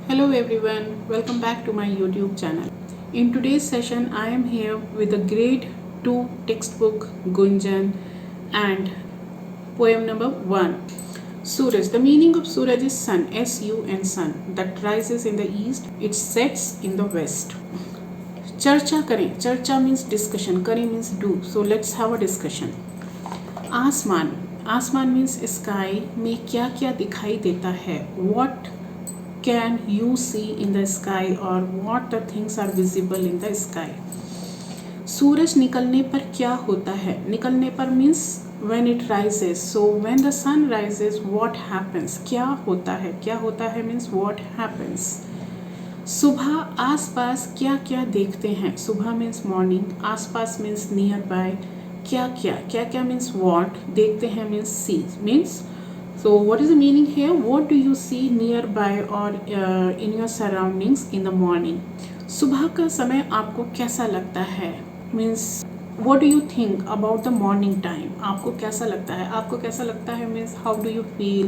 Hello everyone, welcome back to my YouTube channel. In today's session, I am here with the grade 2 textbook Gunjan and poem number 1. Suraj. The meaning of Suraj is sun, S-U-N, sun, that rises in the east, it sets in the west. Charcha करें. Charcha means discussion, करें means do. So let's have a discussion. आसमान. आसमान means sky में क्या क्या दिखाई देता है. What can you see in the sky or what the things are visible in the sky. सूरज निकलने पर क्या होता है. निकलने पर means when it rises. So when the sun rises, what happens. क्या होता है. क्या होता है means what happens. सुबह आसपास क्या क्या देखते हैं. सुबह means morning, आसपास means nearby, क्या क्या. क्या क्या means what, देखते हैं means see, means so what is the meaning here. What do you see nearby or in your surroundings in the morning. सुबह का समय आपको कैसा लगता है means what do you think about the morning time. आपको कैसा लगता है. आपको कैसा लगता है means how do you feel,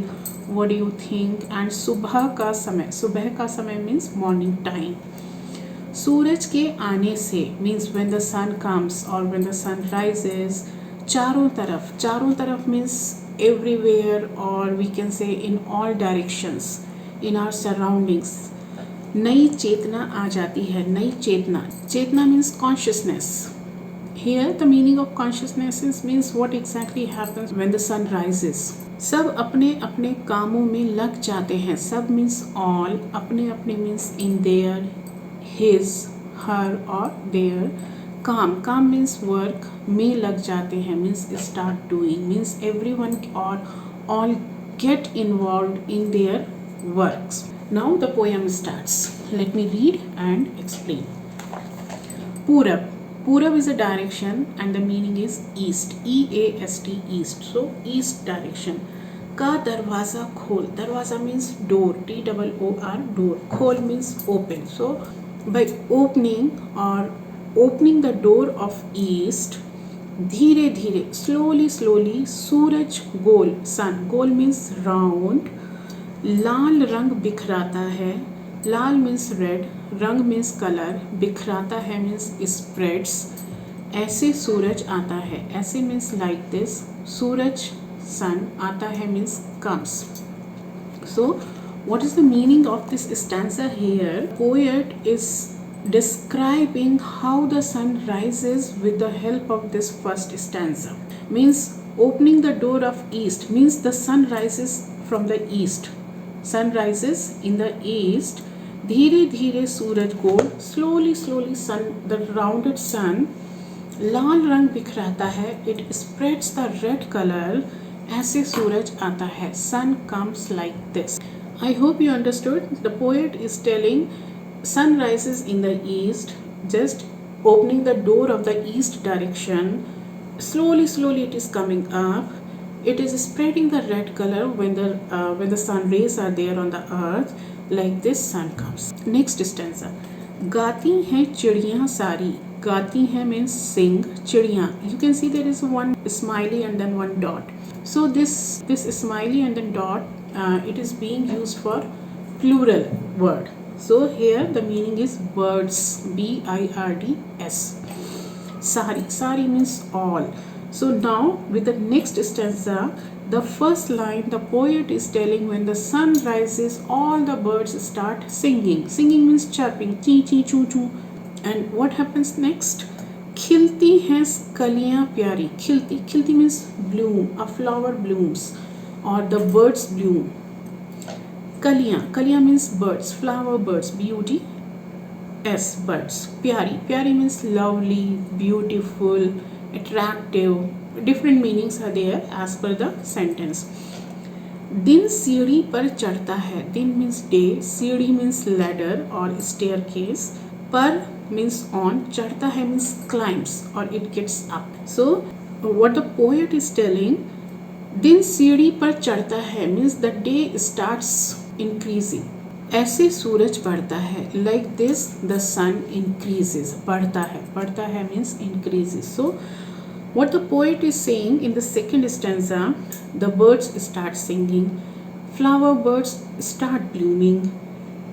what do you think. and सुबह का समय. सुबह का समय means morning time. सूरज के आने से means when the sun comes or when the sun rises. चारों तरफ. चारों तरफ means everywhere or we can say in all directions in our surroundings. नई चेतना आ जाती है. नई चेतना. चेतना means consciousness. Here the meaning of consciousness is means what exactly happens when the sun rises. सब अपने अपने कामों में लग जाते हैं. सब means all. अपने अपने means in their, his, her or their. काम means work. में लग जाते हैं means start doing, means everyone or all get involved in their works. Now the poem starts. Let me read and explain. Purab. Purab is a direction and the meaning is east. E-A-S-T, east. So east direction. का दरवाज़ा खोल. दरवाज़ा means door. T-O-O-R, door. खोल means open. So by opening the door of east, धीरे धीरे slowly सूरज गोल, sun, गोल means round, लाल रंग बिखराता है. लाल means red, रंग means color, बिखराता है means spreads. ऐसे सूरज आता है. ऐसे means like this. Suraj sun आता है means comes. So what is the meaning of this stanza here? Poet is describing how the sun rises with the help of this first stanza. Means opening the door of east means the sun rises from the east. Sun rises in the east. धीरे धीरे सूरज गोल, slowly sun, the rounded sun, लाल रंग बिखराता है. It spreads the red color. ऐसे सूरज आता है. Sun comes like this. I hope you understood. The poet is telling sun rises in the east, just opening the door of the east direction. Slowly it is coming up. It is spreading the red color when the sun rays are there on the earth. Like this sun comes. Next stanza. गाती हैं चिड़ियाँ सारी. गाती हैं means sing. चिड़ियाँ. You can see there is one smiley and then one dot. So this smiley and then dot, it is being used for plural word. So here the meaning is birds. B-I-R-D-S. Sari means all. So now with the next stanza, the first line, the poet is telling when the sun rises, all the birds start singing. Singing means chirping. Chee chee choo choo. And what happens next? खिलती हैं कलियाँ प्यारी. खिलती means bloom. A flower blooms or the birds bloom. कलियाँ means birds, flower birds, B-U-D-S, birds. प्यारी means lovely, beautiful, attractive. Different meanings are there as per the sentence. दिन सीढ़ी पर चढ़ता है. दिन means day, सीढ़ी means ladder or staircase. पर means on, चढ़ता है means climbs or it gets up. So what the poet is telling, दिन सीढ़ी पर चढ़ता है means the day starts increasing. ऐसे सूरज बढ़ता है. Like this the sun increases. बढ़ता है means increases. So what the poet is saying in the second stanza, the birds start singing, flower birds start blooming,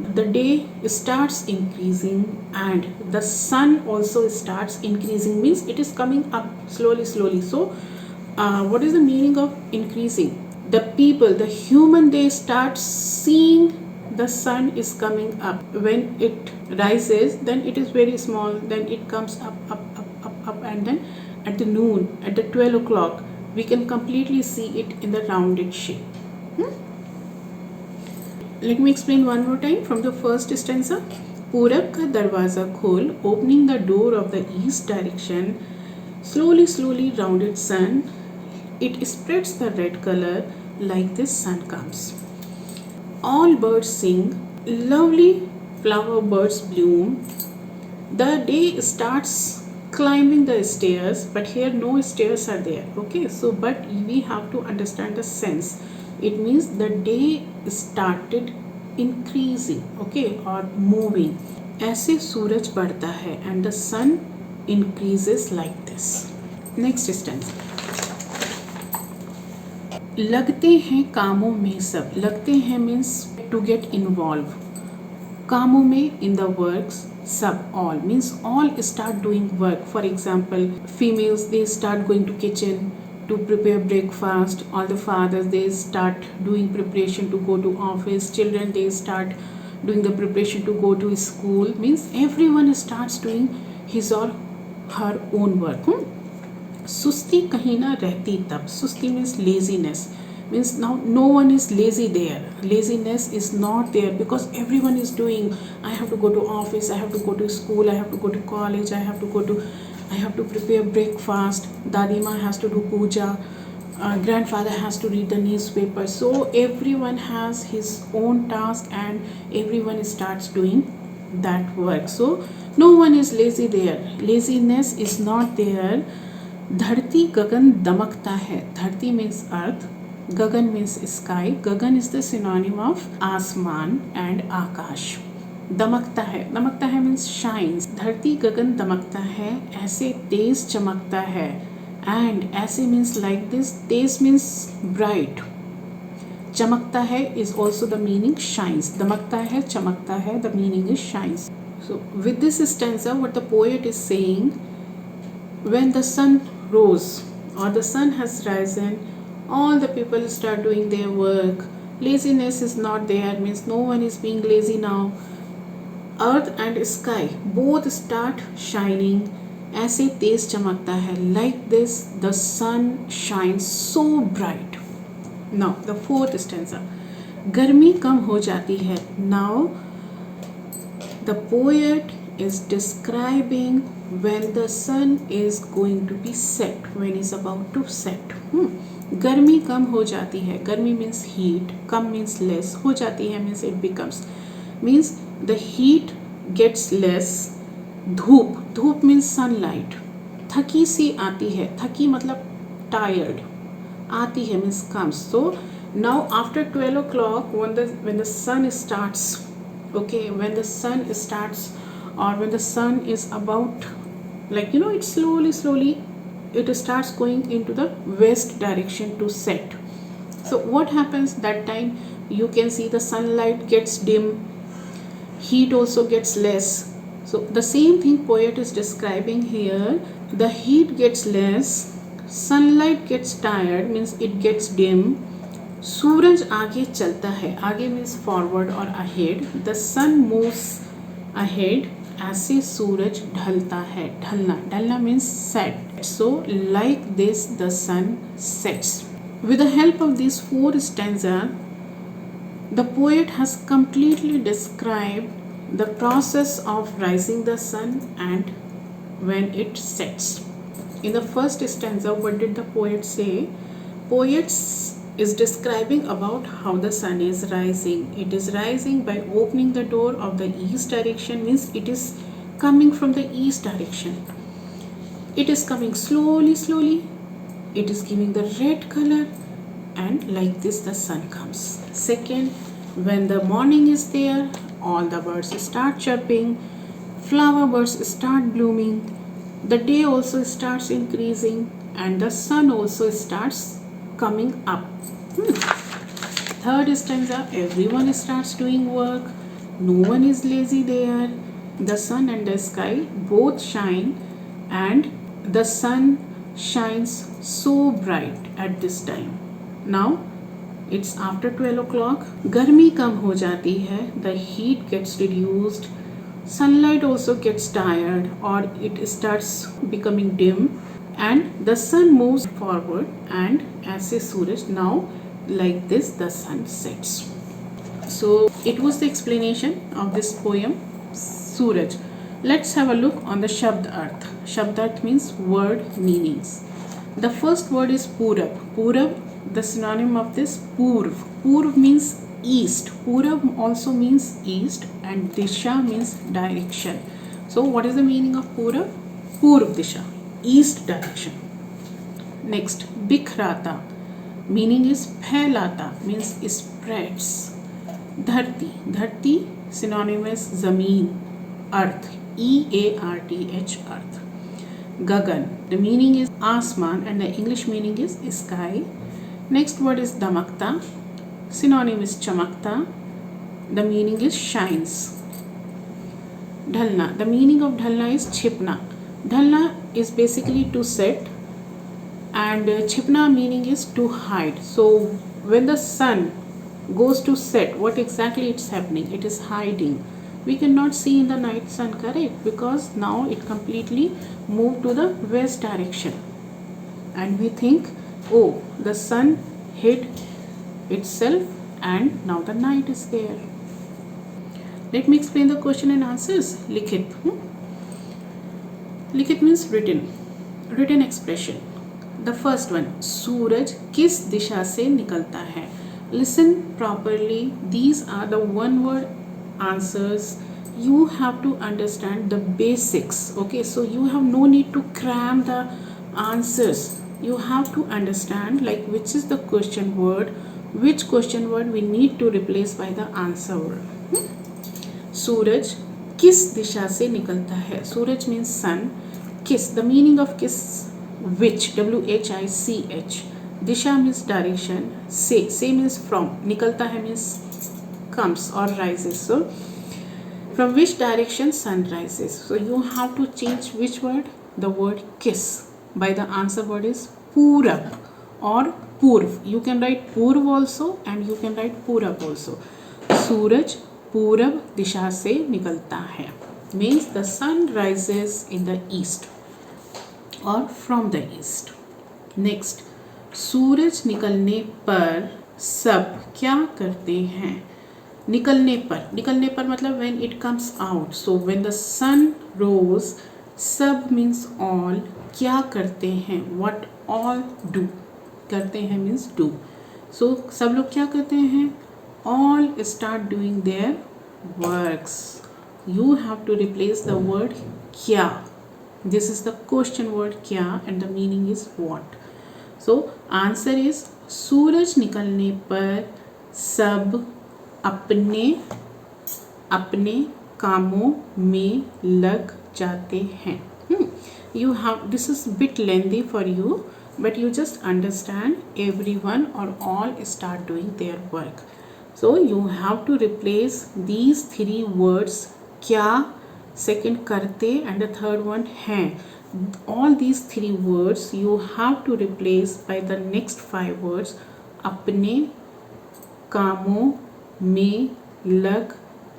the day starts increasing and the sun also starts increasing, means it is coming up slowly. So what is the meaning of increasing? The people, the human, they start seeing the sun is coming up. When it rises, then it is very small, then it comes up, and then at the noon, at the 12 o'clock, we can completely see it in the rounded shape. Let me explain one more time from the first stanza. पूरब का दरवाजा खोल, opening the door of the east direction, slowly rounded sun, it spreads the red color like this sun comes. All birds sing, lovely flower birds bloom. The day starts climbing the stairs, but here no stairs are there. Okay, so but we have to understand the sense. It means the day started increasing, okay, or moving. ऐसे सूरज बढ़ता है and the sun increases like this. Next stanza. लगते हैं कामों में सब, लगते हैं means to get involved. कामों में in the works, सब, all means all start doing work. For example, females, they start going to kitchen to prepare breakfast. All the fathers, they start doing preparation to go to office. Children, they start doing the preparation to go to school. Means everyone starts doing his or her own work. सुस्ती कहीं ना रहती तब. सुस्ती means laziness. Means now no one is lazy there. Laziness is not there because everyone is doing. I have to go to office, I have to go to school, I have to go to college, I have to prepare breakfast. Dadima has to do puja. Grandfather has to read the newspaper. So everyone has his own task and everyone starts doing that work. So no one is lazy there. Laziness is not there. धरती गगन दमकता है. धरती means earth, Gagan means sky. Gagan is the synonym of आसमान and आकाश. दमकता है means shines. धरती गगन दमकता है, ऐसे तेज चमकता है. And ऐसे means like this. Tej means bright. चमकता है is also the meaning shines. दमकता है, चमकता है, the meaning is shines. So with this stanza, what the poet is saying, when the sun rose or the sun has risen, all the people start doing their work. Laziness is not there, means no one is being lazy now. Earth and sky both start shining. ऐसे तेज चमकता है. Like this, the sun shines so bright. Now the fourth stanza. गर्मी कम हो जाती है. Now the poet is describing when the sun is going to be set, when is about to set. गर्मी कम हो जाती है. गर्मी means heat, कम means less, हो जाती है means it becomes, means the heat gets less. धूप means sunlight. थकी सी आती है. थकी मतलब tired. आती है means comes. So now after 12 o'clock, when the sun starts, okay, when the sun starts or when the sun is about, like, it slowly it starts going into the west direction to set. So what happens that time? You can see the sunlight gets dim, heat also gets less. So the same thing poet is describing here. The heat gets less, sunlight gets tired, means it gets dim. सूरज आगे चलता है. आगे means forward or ahead. The sun moves ahead. ऐसे सूरज ढलता है. ढलना means set. So like this the sun sets. With the help of these four stanzas, the poet has completely described the process of rising the sun and when it sets. In the first stanza, what did the poet say? Poet is describing about how the sun is rising. It is rising by opening the door of the east direction, means it is coming from the east direction. It is coming slowly. It is giving the red color and like this the sun comes. Second, when the morning is there, all the birds start chirping, flower birds start blooming, the day also starts increasing and the sun also starts coming up. Third stanza, everyone starts doing work. No one is lazy there. The sun and the sky both shine, and the sun shines so bright at this time. Now it's after 12 o'clock. गर्मी कम हो जाती है. The heat gets reduced. Sunlight also gets tired, or it starts becoming dim, and the sun moves forward, and ऐसे सूरज, now like this the sun sets. So it was the explanation of this poem Suraj. Let's have a look on the Shabd Arth. Shabd Arth means word meanings. The first word is Purab. Purab, the synonym of this Purv. Purv means east. Purab also means east, and Disha means direction. So what is the meaning of Purab? Purv Disha, east direction. Next, Bikhrata. Meaning is phailata, means spreads. Dharti. Dharti synonymous zameen, earth, EARTH, earth. Gagan. The meaning is asman, and the English meaning is sky. Next word is damakta. Synonym is chamakta. The meaning is shines. Dhalna. The meaning of dhalna is chipna. Dhalna is basically to set, and chipna meaning is to hide. So when the sun goes to set, what exactly it's happening? It is hiding. We cannot see in the night sun, correct? Because now it completely moved to the west direction, and we think, oh, the sun hid itself and now the night is there. Let me explain the question and answers. Likhit. Likhit means written. Written expression. The first one, सूरज किस दिशा से निकलता है? Listen properly. These are the one word answers. You have to understand the basics. Okay, so you have no need to cram the answers. You have to understand like which is the question word, which question word we need to replace by the answer word. सूरज किस दिशा से निकलता है? सूरज means sun. Kiss, the meaning of kiss, which, WHICH. Disha means direction. Say means from. Nikalta hai means comes or rises. So from which direction sun rises? So you have to change which word? The word kiss by the answer word is Purab or Purv. You can write Purv also, and you can write Purab also. Suraj Purab दिशा से निकलता है means the sun rises in the east or from the east. Next, सूरज निकलने पर सब क्या करते हैं? निकलने पर मतलब when it comes out. So when the sun rose, सब means all. क्या करते हैं? What all do. करते हैं means do. So सब लोग क्या करते हैं? All start doing their works. You have to replace the word क्या. This is the question word क्या, and the meaning is what. So answer is सूरज निकलने पर सब अपने अपने कामों में लग जाते हैं. You have, this is bit lengthy for you, but you just understand everyone or all start doing their work. So you have to replace these three words क्या, second करते, and the third one हैं. All these three words you have to replace by the next 5 words अपने कामों में लग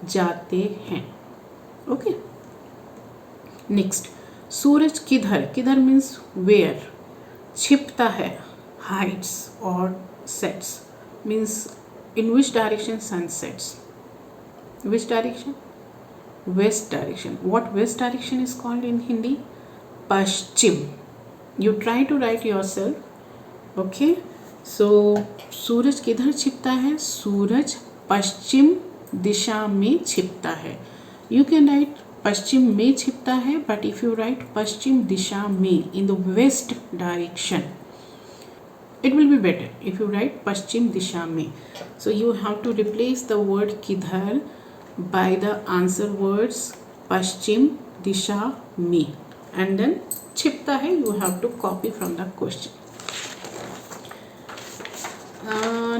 जाते हैं. Okay. Next, सूरज किधर means where. छिपता है, hides or sets, means in which direction sun sets. Which direction? West direction. What west direction is called in Hindi? Paschim. You try to write yourself. Okay. So सूरज किधर छिपता है? सूरज पश्चिम दिशा में छिपता है. You can write पश्चिम में छिपता है, but if you write पश्चिम दिशा में, in the west direction, it will be better if you write पश्चिम दिशा में. So you have to replace the word किधर by the answer words पश्चिम दिशा में, and then छिपता है you have to copy from the question.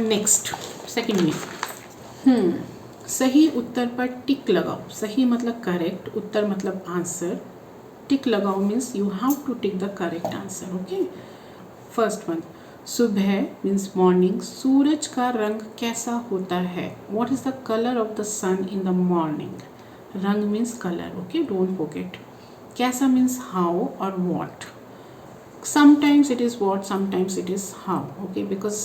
Next, second one. सही उत्तर पर टिक लगाओ. सही मतलब correct, उत्तर मतलब आंसर. टिक लगाओ means you have to tick the correct answer. Okay. First one, सुबह मीन्स मॉर्निंग. सूरज का रंग कैसा होता है? What is the colour of the sun in the morning? रंग means colour. Okay, don't forget. कैसा मीन्स हाउ और what. Sometimes it is what, sometimes it is how. Okay, because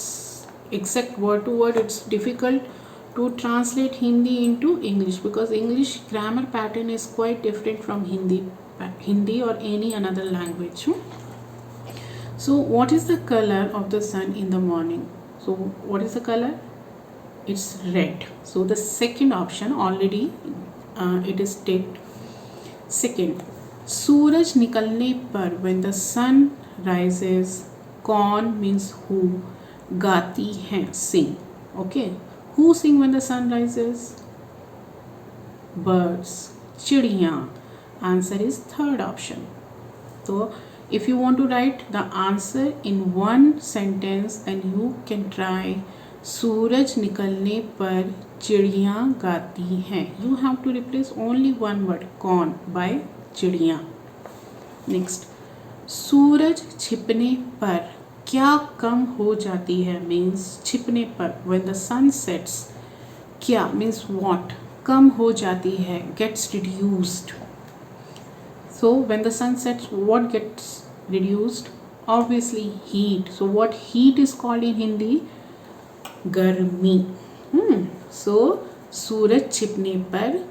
exact word to word it's difficult to translate Hindi into English, because English grammar pattern is quite different from Hindi or any another language. So what is the color of the sun in the morning? So what is the color? It's red. So the second option already it is ticked. Second, सूरज निकलने पर when the sun rises, कौन means who, गाती हैं sing. Okay, who sing when the sun rises? Birds, चिड़िया. Answer is third option. So if you want to write the answer in one sentence, then you can try सूरज निकलने पर चिड़िया गाती हैं. You have to replace only one word कौन by चिड़िया. Next, सूरज छिपने पर क्या कम हो जाती है? मीन्स छिपने पर when the sun sets, क्या मीन्स what, कम हो जाती है, gets reduced. So when the sun sets, what gets reduced? Obviously heat. So what heat is called in Hindi? गर्मी. So सूरज छिपने पर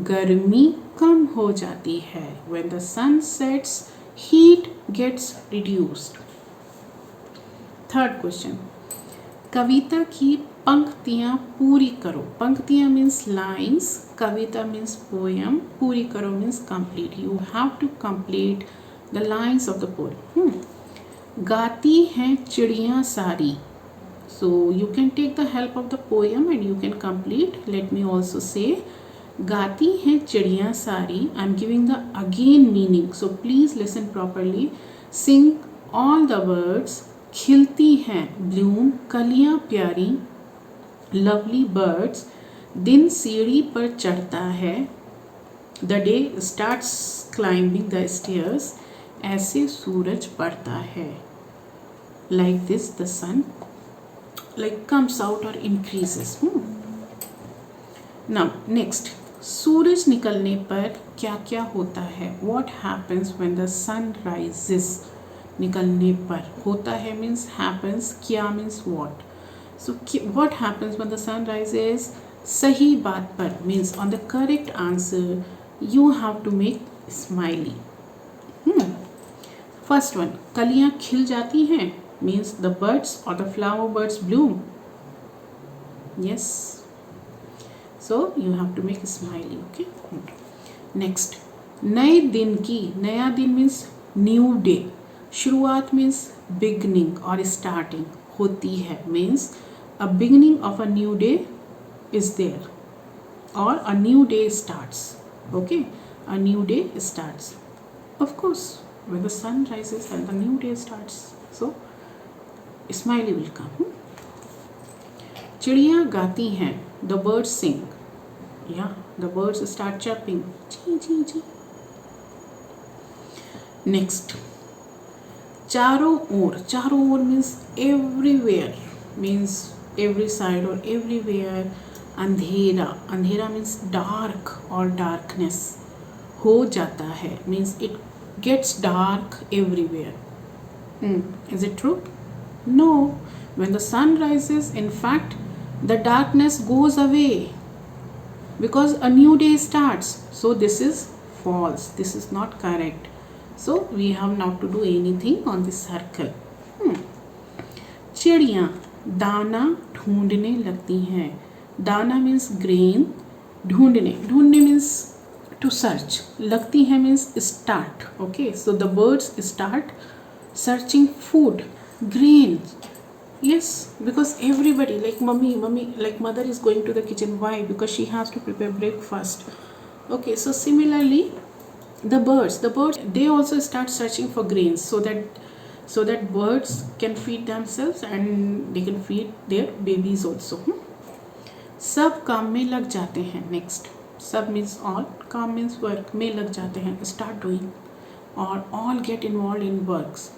गर्मी कम हो जाती है. When the sun sets, heat gets reduced. Third question, कविता की पंक्तियाँ पूरी करो. पंक्तियाँ means lines, कविता means poem, पूरी करो means complete. You have to complete the lines of the poem. गाती हैं चिड़ियाँ सारी. So you can take the help of the poem and you can complete. Let me also say, गाती हैं चिड़ियाँ सारी. I am giving the again meaning, so please listen properly. Sing all the words. खिलती हैं bloom, कलियाँ प्यारी, lovely birds. दिन सीढ़ी पर चढ़ता है. The day starts climbing the stairs. ऐसे सूरज पड़ता है. Like this the sun like comes out or increases. Now next, सूरज निकलने पर क्या क्या होता है? What happens when the sun rises? निकलने पर होता है means happens, क्या means what. So what happens when the sun rises? सही बात पर means on the correct answer you have to make smiley. First one, कलियाँ खिल जाती हैं means the birds or the flower birds bloom. Yes, so you have to make a smiley. Okay, next, नए दिन की. नया दिन means new day. शुरुआत means beginning or starting. होती है means a beginning of a new day is there or a new day starts. Okay, a new day starts. Of course, when the sun rises and the new day starts, so smiley will come. चिड़ियाँ गाती हैं. The birds sing. Yeah, the birds start chirping. Chee chee chee. Next, चारों ओर. चारों ओर means everywhere, means every side or everywhere. अंधेरा. अंधेरा means dark or darkness. हो जाता है means it gets dark everywhere. Is it true? No. When the sun rises, in fact, the darkness goes away because a new day starts. So this is false. This is not correct. So we have not to do anything on this circle. चिड़ियाँ दाना ढूंढने लगती हैं. दाना means grain. ढूंढने. ढूंढने means to search. लगती हैं means start. Okay, so the birds start searching food. Grains. Yes, because everybody like mummy like mother is going to the kitchen. Why? Because she has to prepare breakfast. Okay, so similarly the birds they also start searching for grains so that birds can feed themselves and they can feed their babies also. सब काम में लग जाते हैं. Next, सब means all, काम means work, में लग जाते हैं, स्टार्ट डूइंग और all get involve in works.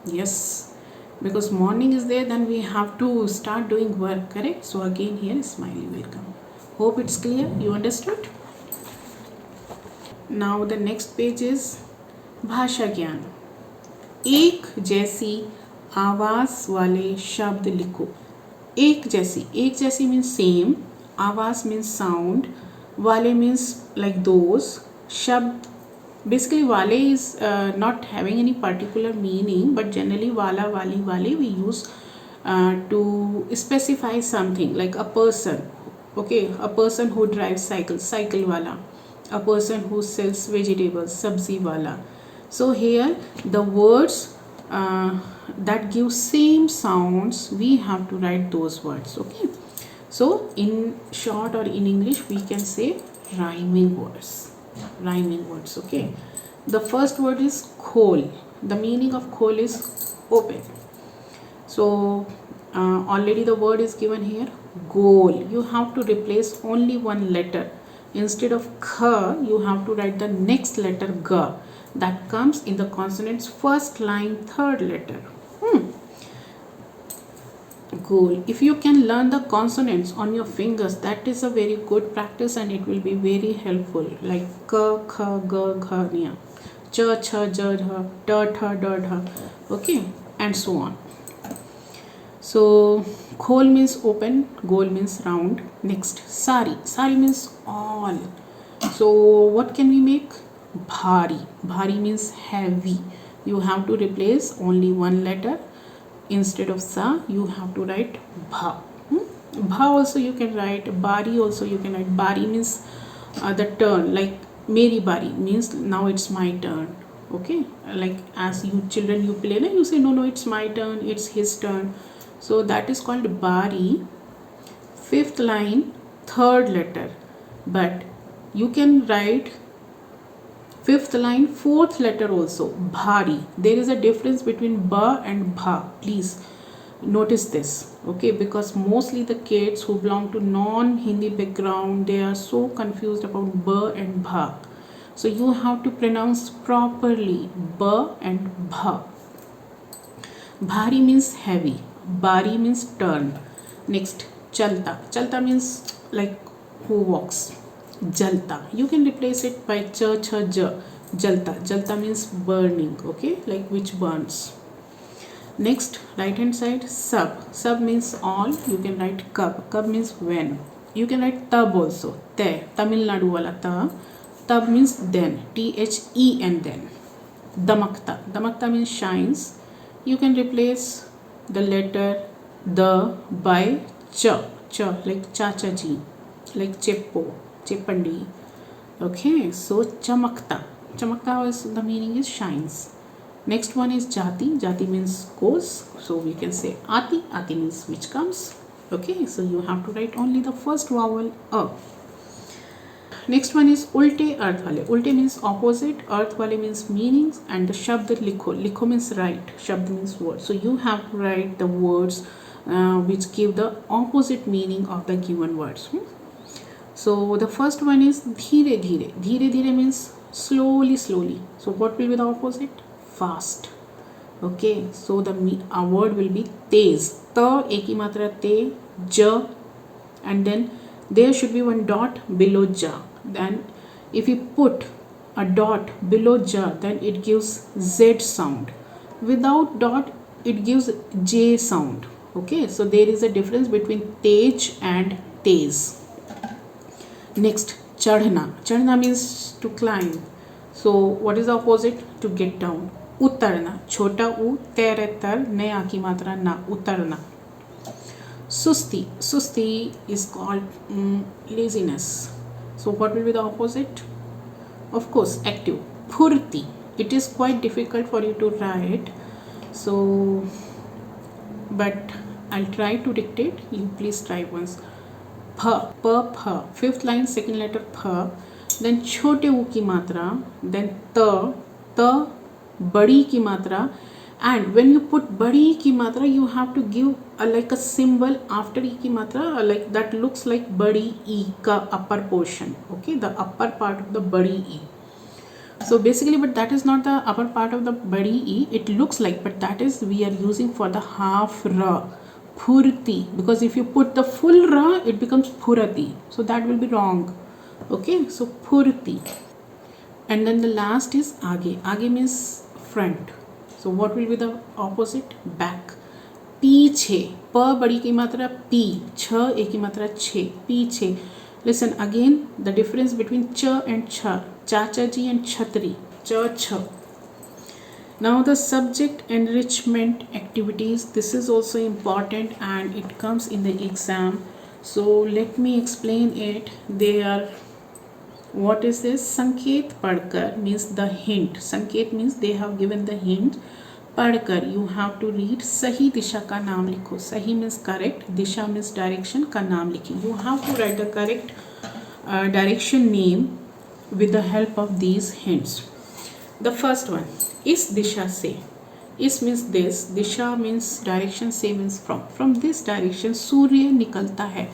Yes, because morning is there, then we have to start doing work, correct? So again here smiley will come. Hope it's clear, you understood? Now the next page is भाषा ज्ञान. एक जैसी आवाज वाले शब्द लिखो. एक जैसी means same, आवाज means sound, वाले means like those, शब्द basically wale is not having any particular meaning, but generally wala, wali, wale we use to specify something like a person. Okay, a person who drives cycle wala, a person who sells vegetables, sabzi wala. So here the words that give same sounds, we have to write those words. Okay, so in short or in English we can say rhyming words. Okay, the first word is khol. The meaning of khol is open. So already the word is given here, goal. You have to replace only one letter. Instead of kh, you have to write the next letter g, that comes in the consonant's first line, third letter. Goal. If you can learn the consonants on your fingers, that is a very good practice and it will be very helpful, like k, kh, g, gh, nya, ch, ch, j, jh, t, th, d, dh, okay, and so on. So khol means open, goal means round. Next, sari. Sari means all. So what can we make? Bhari. Bhari means heavy. You have to replace only one letter. Instead of sa, you have to write bha. Bha also you can write, bari also you can write. Bari means the turn, like meri bari means now it's my turn. Okay, like as you children you play, you say no, it's my turn, it's his turn. So that is called bari. Fifth line, third letter, but you can write fifth line, fourth letter also, bhari. There is a difference between ba and bha. Please notice this, okay? Because mostly the kids who belong to non-Hindi background, they are so confused about ba and bha. So you have to pronounce properly ba and bha. Bhari means heavy. Bari means turn. Next, chalta. Chalta means like who walks. Jalta. You can replace it by cha, cha, ja. Jalta. Jalta means burning. Okay, like which burns. Next, right hand side, sab. Sab means all. You can write kab. Kab means when. You can write tab also. Te. Tamil Nadu wala ta. Tab means then. THEN then. Damakta. Damakta means shines. You can replace the letter the by cha. Cha like chacha ji, like cheppo. Chepandi. Okay, so chamakta. Chamakta is the meaning is shines. Next one is jati. Jati means goes. So we can say ati. Ati means which comes. Okay, so you have to write only the first vowel a. Next one is ulte arth wale. Ulte means opposite, arth wale means meanings, and the shabd likho. Likho means write. Shabd means word. So you have to write the words which give the opposite meaning of the given words. So the first one is dheere dheere. Dheere dheere means slowly slowly. So what will be the opposite? Fast. Okay, so the word will be tez. Ta ek hi matra te, ja, and then there should be one dot below ja. Then if you put a dot below ja, then it gives z sound. Without dot it gives j sound. Okay, so there is a difference between tej and tez. Next, chadhna. Chadhna means to climb. So what is the opposite? To get down. Uttarna. Chota u, tere tar, ne aki matra na. Uttarna. Susti. Susti is called laziness. So what will be the opposite? Of course, active. Phurti. It is quite difficult for you to write. So, but I'll try to dictate. You please try once. Pha, pa, pha. Fifth line, second letter pha. Then छोटे ऊ की मात्रा. Then ta, ta, बड़ी की मात्रा. and when you put badi e ki matra, you have to give like a symbol after e ki matra, like that looks like badi e ka upper portion, okay, the upper part of the badi e. So basically, but that is not the upper part of the badi e, it looks like, but that is we are using for the half ra, phurti, because if you put the full ra it becomes phurati, so that will be wrong, okay. So phurti. And then the last is aage. Aage means front, so what will be the opposite? Back. पीछे, प बड़ी की मात्रा P, छ ए की मात्रा छे, पीछे. Listen again, the difference between ch and cha, chacha ji and chhatri, cha cha. Now the subject enrichment activities, this is also important and it comes in the exam, so let me explain it. They are, what is this? Sanket padkar means the hint. Sanket means they have given the hint. Padkar, you have to read. Sahi disha ka naam likho. Sahi means correct, disha means direction, ka naam likhi. You have to write the correct direction name with the help of these hints. The first one, is disha se. Is means this, disha means direction, se means from. From this direction surya nikalta hai.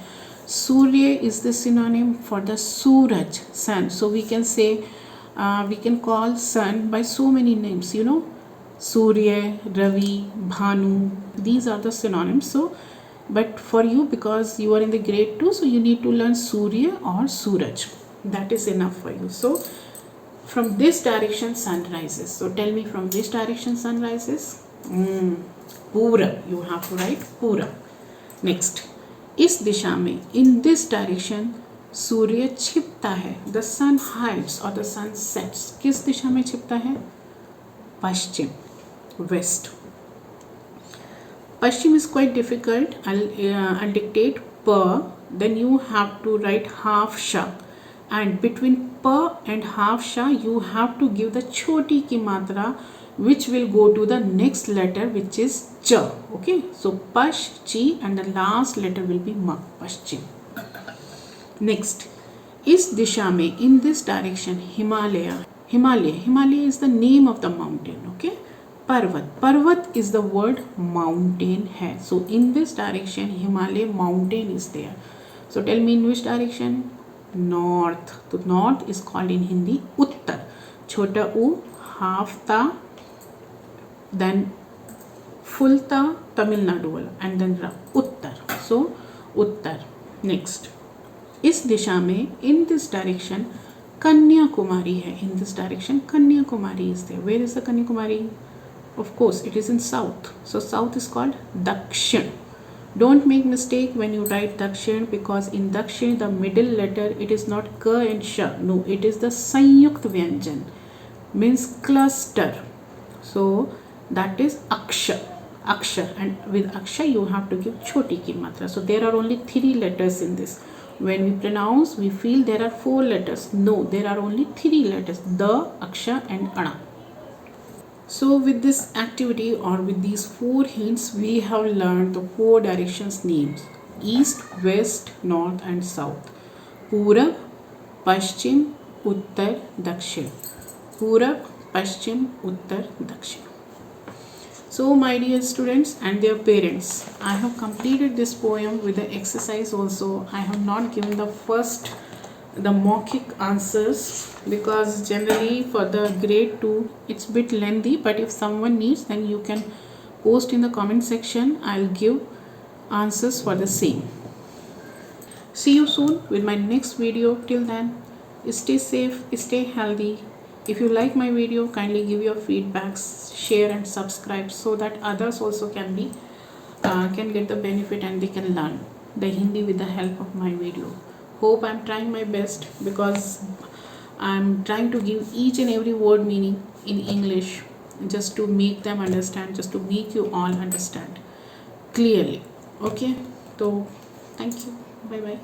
Surya is the synonym for the suraj, sun. So we can say, we can call sun by so many names, you know, Surya, Ravi, Bhanu, these are the synonyms. So but for you, because you are in the grade 2, so you need to learn Surya or Suraj, that is enough for you. So from this direction sun rises. So tell me, from which direction sun rises? Pura, you have to write Pura. Next, इस दिशा में, in this direction सूर्य छिपता है, the sun hides or the sun sets. किस दिशा में छिपता है? पश्चिम, west. Pashchim is quite difficult. I'll dictate pa, then you have to write half sha, and between pa and half sha you have to give the choti ki matra, which will go to the next letter, which is cha, okay. So pash, chi, and the last letter will be ma, paschim. Next, is disha mein, in this direction, Himalaya. Himalaya is the name of the mountain, okay. Parvat, Parvat is the word mountain hai. So in this direction Himalaya mountain is there. So tell me, in which direction? North. So north is called in Hindi Uttar. Chota u, half ta, then full ta, Tamil Nadu wala, and then ra, Uttar. So Uttar. Next, इस दिशा में, in this direction Kanyakumari hai. In this direction Kanyakumari is there. Where is the Kanyakumari? Of course it is in south. So south is called Dakshin. Don't make mistake when you write Dakshin, because in Dakshin the middle letter, it is not ka and sha. No, it is the Sanyukt Vyanjan, means cluster. So that is Aksha. Aksha, and with Aksha you have to give choti ki matra. So there are only 3 letters in this. When we pronounce, we feel there are 4 letters. No, there are only 3 letters, the, Aksha and Ana. So with this activity, or with these 4 hints, we have learned the 4 directions names: east, west, north and south. Purab, Paschim, Uttar, Dakshin. Purab, Paschim, Uttar, Dakshin. So my dear students and their parents, I have completed this poem with the exercise also. I have not given the maukhik answers, because generally for the grade 2 it's a bit lengthy, but if someone needs, then you can post in the comment section. I'll give answers for the same. See you soon with my next video. Till then, stay safe, stay healthy. If you like my video, kindly give your feedbacks, share and subscribe, so that others also can get the benefit and they can learn the Hindi with the help of my video. Hope I'm trying my best, because I'm trying to give each and every word meaning in English, just to make them understand, just to make you all understand clearly. Okay, so thank you. Bye bye.